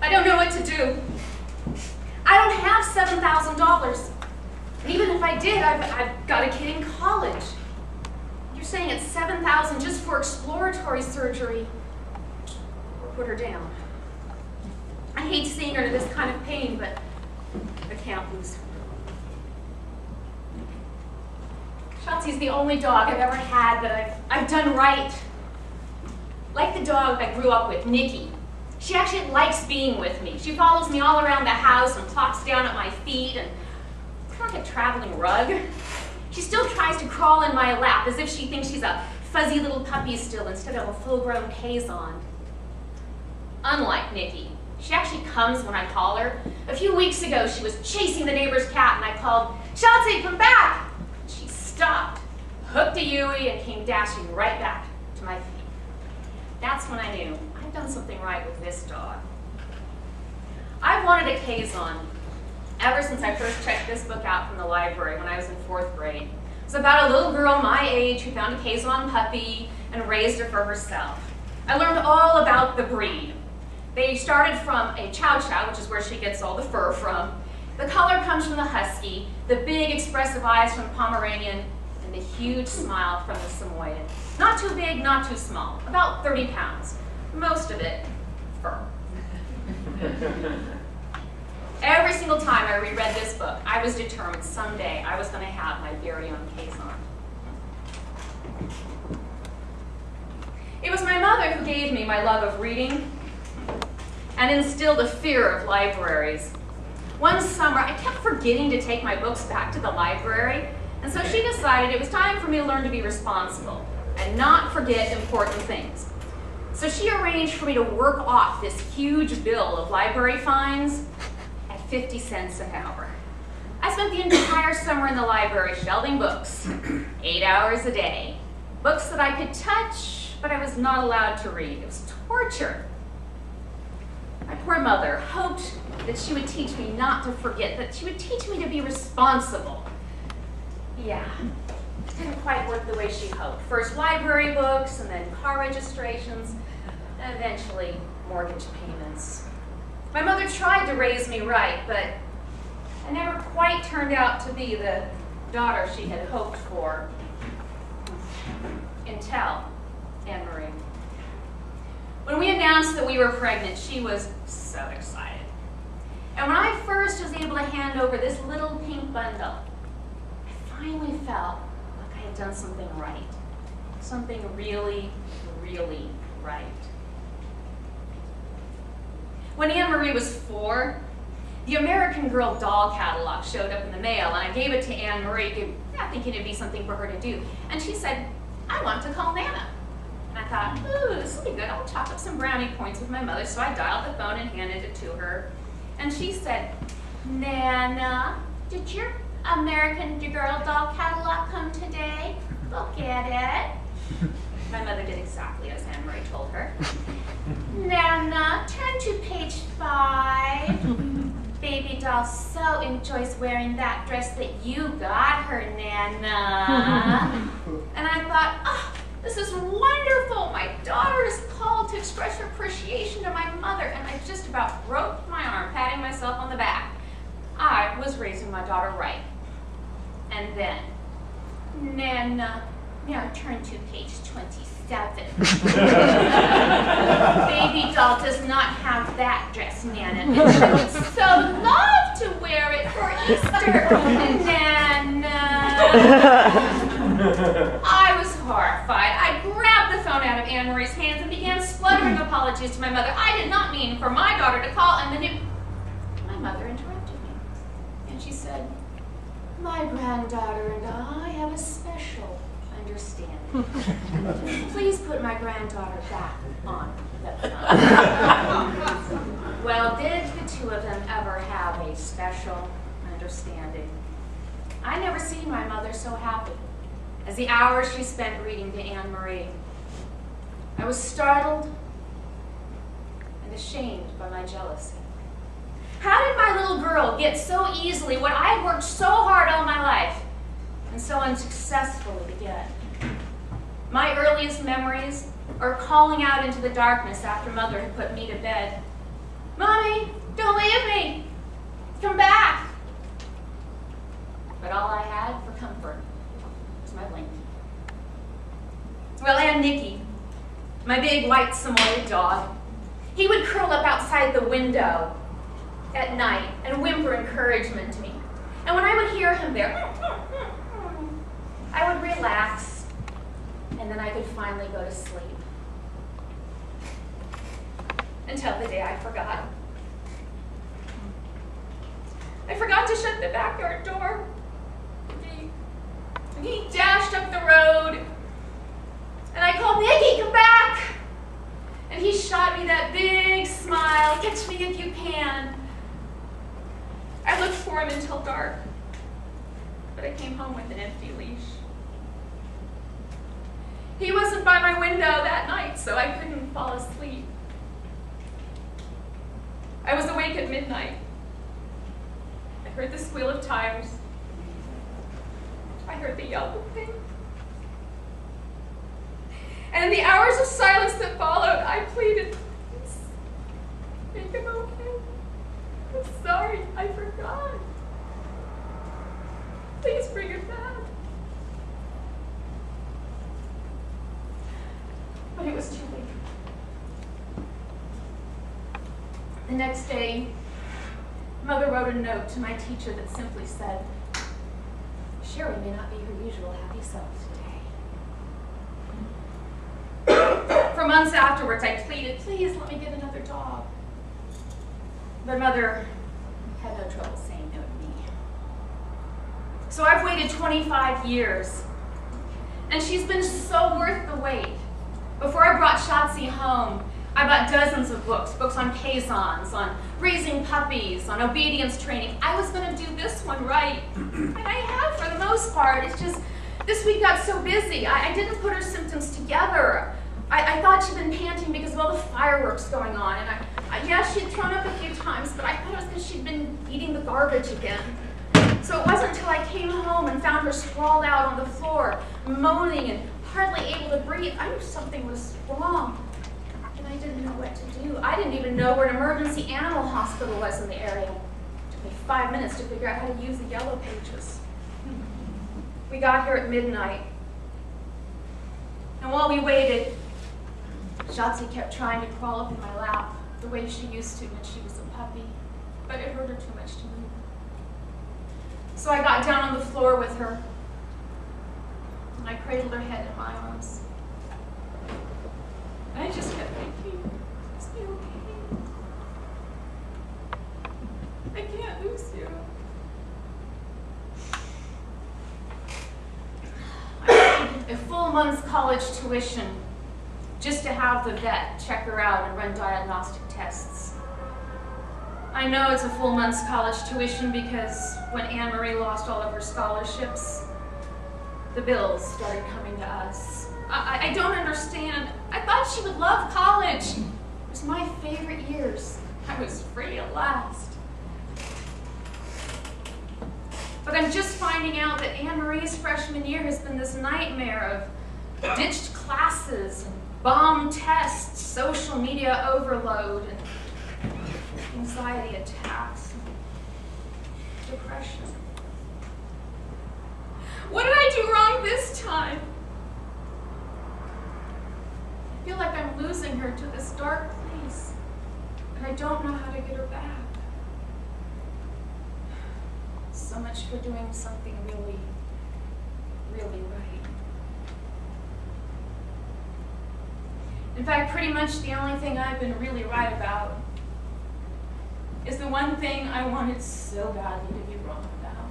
I don't know what to do. I don't have $7,000. And even if I did, I've got a kid in college. You're saying it's $7,000 just for exploratory surgery. Or put her down. I hate seeing her in this kind of pain, but I can't lose her. Chelsea's the only dog I've ever had that I've done right. Like the dog I grew up with, Nikki. She actually likes being with me. She follows me all around the house and plops down at my feet, and it's like a traveling rug. She still tries to crawl in my lap as if she thinks she's a fuzzy little puppy still instead of a full-grown Kazon. Unlike Nikki, she actually comes when I call her. A few weeks ago, she was chasing the neighbor's cat, and I called, "Chelsea, come back!" She stopped, hooked a Yui, and came dashing right back to my feet. That's when I knew I'd done something right with this dog. I've wanted a Kazon ever since I first checked this book out from the library when I was in 4th grade. It was about a little girl my age who found a Kazon puppy and raised her for herself. I learned all about the breed. They started from a Chow Chow, which is where she gets all the fur from. The color comes from the Husky, the big expressive eyes from the Pomeranian, and the huge smile from the Samoyed. Not too big, not too small, about 30 pounds. Most of it fur. Every single time I reread this book, I was determined someday I was going to have my very own Kazon. It was my mother who gave me my love of reading and instilled a fear of libraries. One summer, I kept forgetting to take my books back to the library, and so she decided it was time for me to learn to be responsible and not forget important things. So she arranged for me to work off this huge bill of library fines at 50 cents an hour. I spent the entire summer in the library shelving books, 8 hours a day. Books that I could touch, but I was not allowed to read. It was torture. My poor mother hoped that she would teach me not to forget, that she would teach me to be responsible. Yeah, it didn't quite work the way she hoped. First library books, and then car registrations, and eventually mortgage payments. My mother tried to raise me right, but I never quite turned out to be the daughter she had hoped for. Until Anne-Marie. When we announced that we were pregnant, she was so excited. And when I first was able to hand over this little pink bundle, I finally felt like I had done something right. Something really, really right. When Anne-Marie was 4, the American Girl doll catalog showed up in the mail, and I gave it to Anne-Marie, thinking it'd be something for her to do. And she said, "I want to call Nana." And I thought, ooh, this will be good. I'll chalk up some brownie points with my mother. So I dialed the phone and handed it to her. And she said, "Nana, did your American Girl doll catalog come today? Look at it." My mother did exactly as Anne-Marie told her. "Nana, turn to page 5. Baby doll so enjoys wearing that dress that you got her, Nana." And I thought, oh, this is wonderful. My daughter is called to express her appreciation to my mother, and I just about broke my arm patting myself on the back. I was raising my daughter right. And then, Nana, now turn to page 27. Baby doll does not have that dress, Nana, and she would so love to wear it for Easter, Nana. I was horrified. I grabbed the phone out of Anne-Marie's hands and began spluttering apologies to my mother. I did not mean for my daughter to call, and then my mother interrupted me. And she said, "My granddaughter and I have a special understanding. Please put my granddaughter back on the phone." Well, did the two of them ever have a special understanding? I never seen my mother so happy as the hours she spent reading to Anne-Marie. I was startled and ashamed by my jealousy. How did my little girl get so easily what I had worked so hard all my life and so unsuccessfully to get? My earliest memories are calling out into the darkness after Mother had put me to bed. "Mommy, don't leave me. Come back." But all I had for comfort was my blanket. Well, and Nicky, my big white Samoyed dog, he would curl up outside the window at night and whimper encouragement to me. And when I would hear him there, I would relax, and then I could finally go to sleep. Until the day I forgot. I forgot to shut the backyard door. He dashed up the road, and I called, "Nicky, come back!" And he shot me that big smile, "Catch me if you can." I looked for him until dark, but I came home with an empty leash. He wasn't by my window that night, so I couldn't fall asleep. I was awake at midnight. I heard the squeal of tires. I heard the yelp of pain. And in the hours of silence that followed, I pleaded, "Please, make him okay. I'm sorry, I forgot. Please bring him back." But it was too late. The next day, Mother wrote a note to my teacher that simply said, "Sherry may not be her usual happy self today." For months afterwards, I pleaded, "Please let me get another dog." But Mother had no trouble saying no to me. So I've waited 25 years, and she's been so worth the wait. Before I brought Shotzi home, I bought dozens of books on caissons, on raising puppies, on obedience training. I was going to do this one right, and I have for the most part. It's just this week got so busy. I didn't put her symptoms together. I thought she'd been panting because of all the fireworks going on, and yeah, she'd thrown up a few times, but I thought it was because she'd been eating the garbage again. So it wasn't until I came home and found her sprawled out on the floor, moaning and hardly able to breathe, I knew something was wrong. I didn't know what to do. I didn't even know where an emergency animal hospital was in the area. It took me 5 minutes to figure out how to use the yellow pages. We got here at midnight. And while we waited, Shotzi kept trying to crawl up in my lap the way she used to when she was a puppy, but it hurt her too much to move. So I got down on the floor with her, and I cradled her head in my arms. I just kept thinking, "Is he okay? I can't lose you." I paid a full month's college tuition just to have the vet check her out and run diagnostic tests. I know it's a full month's college tuition because when Anne Marie lost all of her scholarships, the bills started coming to us. I don't understand. I thought she would love college. It was my favorite years. I was free at last. But I'm just finding out that Anne Marie's freshman year has been this nightmare of ditched classes, and bomb tests, social media overload, and anxiety attacks, and depression. What did I do wrong this time? I feel like I'm losing her to this dark place, and I don't know how to get her back. So much for doing something really, really right. In fact, pretty much the only thing I've been really right about is the one thing I wanted so badly to be wrong about.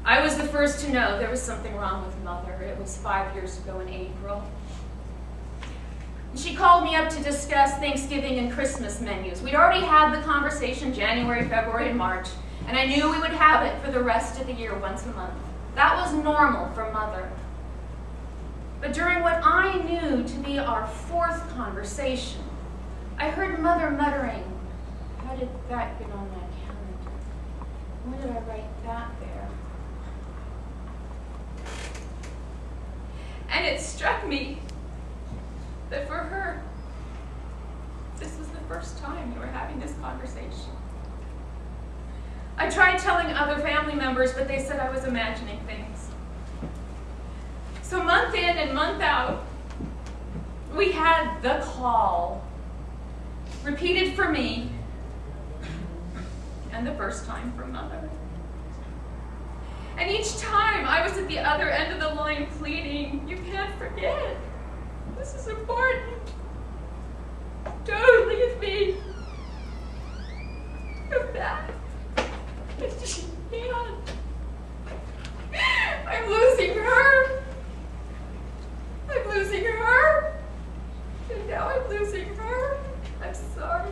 I was the first to know there was something wrong with Mother. It was 5 years ago in April. She called me up to discuss Thanksgiving and Christmas menus. We'd already had the conversation January, February, and March, and I knew we would have it for the rest of the year, once a month. That was normal for Mother. But during what I knew to be our fourth conversation, I heard Mother muttering, "How did that get on my calendar? When did I write that there?" And it struck me that for her, this was the first time you were having this conversation. I tried telling other family members, but they said I was imagining things. So month in and month out, we had the call, repeated for me, and the first time for Mother. And each time I was at the other end of the line pleading, you can't forget. This is important. Don't leave me. Come back. She can't. I'm losing her. I'm losing her. And now I'm losing her. I'm sorry.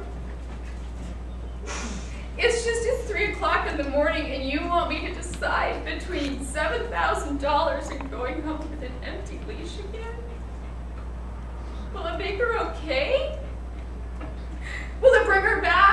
It's just it's 3 o'clock in the morning and you want me to decide between $7,000 and going home with an empty leash again? Will it make her okay? Will it bring her back?